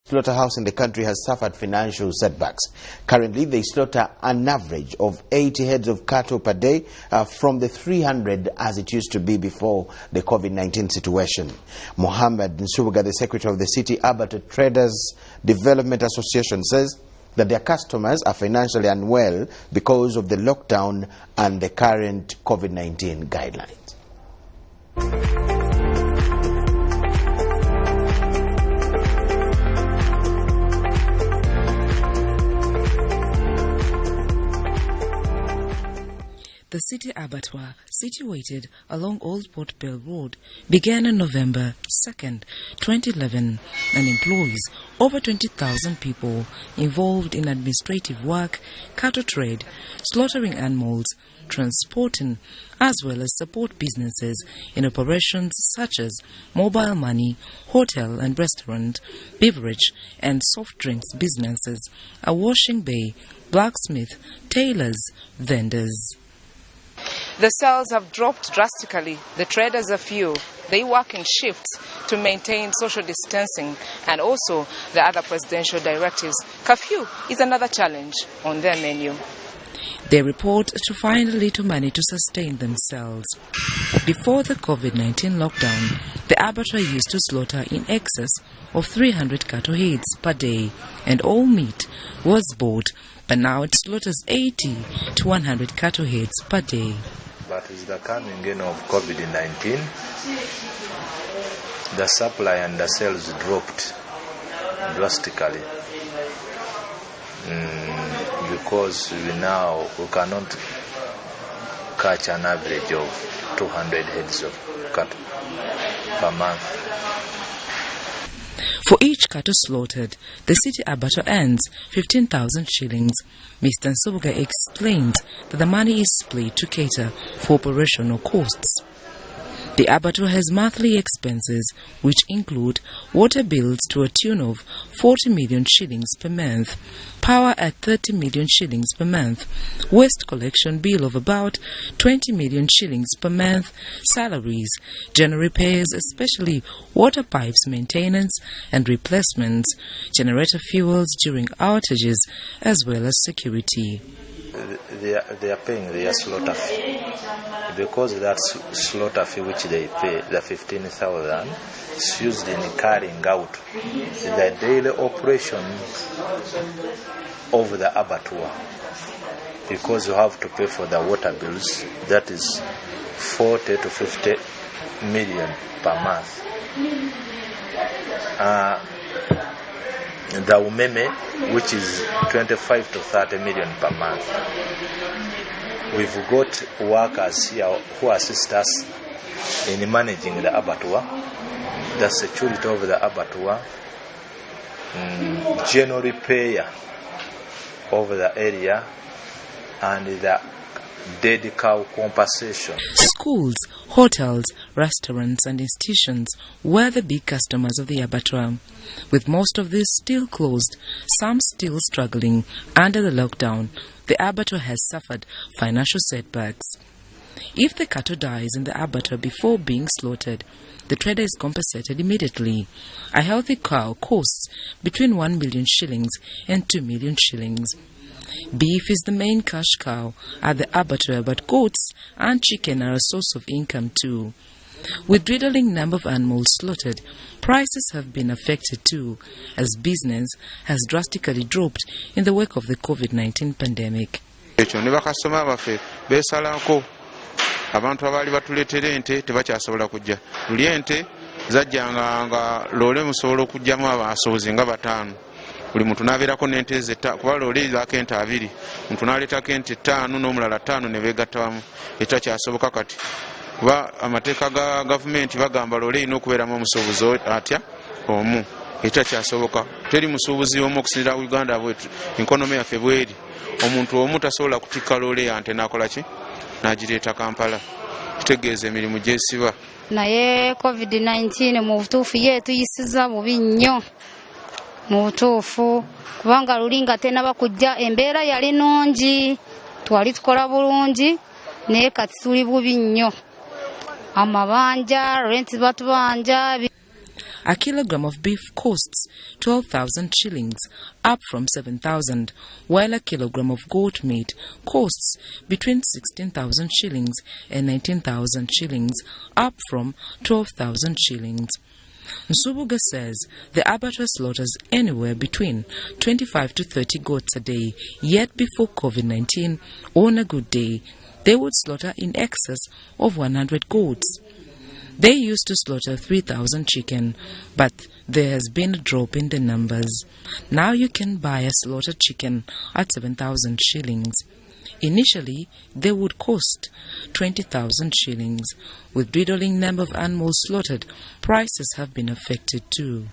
Slaughterhouse in the country has suffered financial setbacks. Currently, they slaughter an average of 80 heads of cattle per day from the 300 as it used to be before the COVID-19 situation. Mohammed Nsubuga, the secretary of the City Abattoir Traders Development Association, says that their customers are financially unwell because of the lockdown and the current COVID-19 guidelines. The City Abattoir, situated along Old Port Bell Road, began on November 2nd, 2011 and employs over 20,000 people involved in administrative work, cattle trade, slaughtering animals, transporting, as well as support businesses in operations such as mobile money, hotel and restaurant, beverage and soft drinks businesses, a washing bay, blacksmith, tailors, vendors. The sales have dropped drastically. The traders are few. They work in shifts to maintain social distancing and also the other presidential directives. Curfew is another challenge on their menu. They report to find little money to sustain themselves. Before the COVID-19 lockdown, the abattoir used to slaughter in excess of 300 cattle heads per day, and all meat was bought, but now it slaughters 80 to 100 cattle heads per day. But with the coming in of COVID-19, the supply and the sales dropped drastically. Because we cannot catch an average of 200 heads of cattle per month. For each cattle slaughtered, the City Abattoir earns 15,000 shillings. Mr. Nsubuga explains that the money is split to cater for operational costs. The abattoir has monthly expenses which include water bills to a tune of 40 million shillings per month, power at 30 million shillings per month, waste collection bill of about 20 million shillings per month, salaries, general repairs, especially water pipes maintenance and replacements, generator fuels during outages, as well as security. They are paying their slaughter fee, because that slaughter fee which they pay, the 15,000, is used in carrying out the daily operation of the abattoir, because you have to pay for the water bills, that is 40 to 50 million per month. The umeme, which is 25 to 30 million per month. We've got workers here who assist us in managing the abattoir, the security of the abattoir, general repair of the area, and the dead cow compensation. Schools, hotels, restaurants and institutions were the big customers of the abattoir. With most of these still closed, some still struggling under the lockdown, the abattoir has suffered financial setbacks. If the cattle dies in the abattoir before being slaughtered, the trader is compensated immediately. A healthy cow costs between 1 million shillings and 2 million shillings. Beef is the main cash cow at the abattoir, but goats and chicken are a source of income too. With dwindling number of animals slaughtered, prices have been affected too, as business has drastically dropped in the wake of the COVID-19 pandemic. Abantu abali batuletera ente tebakyasobola kujja. Luli ente zajjanga nga lole musobola okujjamu abasobozi nga bataano. Buli muntu n'abeerako n'ente ze kuba lole zaako ente 2. Muntu n'aleetako ente 5 n'omulala 5 ne beegatta wamu. Etakyasoboka kati. Kuba amateeka ga gavumenti bagamba lole ino okubeeramu omusobozi atya omu. Etakyasoboka. Teri musuubuzi omu okusinziira Uganda bwetu. Enkonomi yaffe bweri. Omuntu omu tasobola kutikka lole ya ante n'akola ki? Nagireeta Kampala. Kitegeeza emirimu gyesiba. Naye COVID-19 mu butuufu yeetu yisiza bubi nnyo. Mu butuufu kubanga lulinga tena bakujja embeera yali nnungi, twali tukola bulungi, naye kati tuli bubi nnyo. Amabanja, rent batubanja. A kilogram of beef costs 12,000 shillings, up from 7,000, while a kilogram of goat meat costs between 16,000 shillings and 19,000 shillings, up from 12,000 shillings. Nsubuga says the abattoir slaughters anywhere between 25 to 30 goats a day, yet before COVID-19, on a good day, they would slaughter in excess of 100 goats. They used to slaughter 3,000 chicken, but there has been a drop in the numbers. Now you can buy a slaughtered chicken at 7,000 shillings. Initially, they would cost 20,000 shillings. With dwindling number of animals slaughtered, prices have been affected too.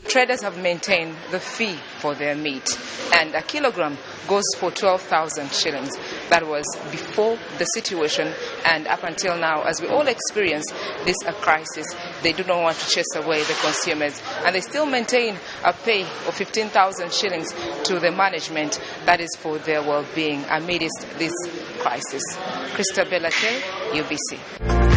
Traders have maintained the fee for their meat, and a kilogram goes for 12,000 shillings. That was before the situation, and up until now, as we all experience this crisis, they do not want to chase away the consumers, and they still maintain a pay of 15,000 shillings to the management. That is for their well-being amidst this crisis. Christabella K, UBC.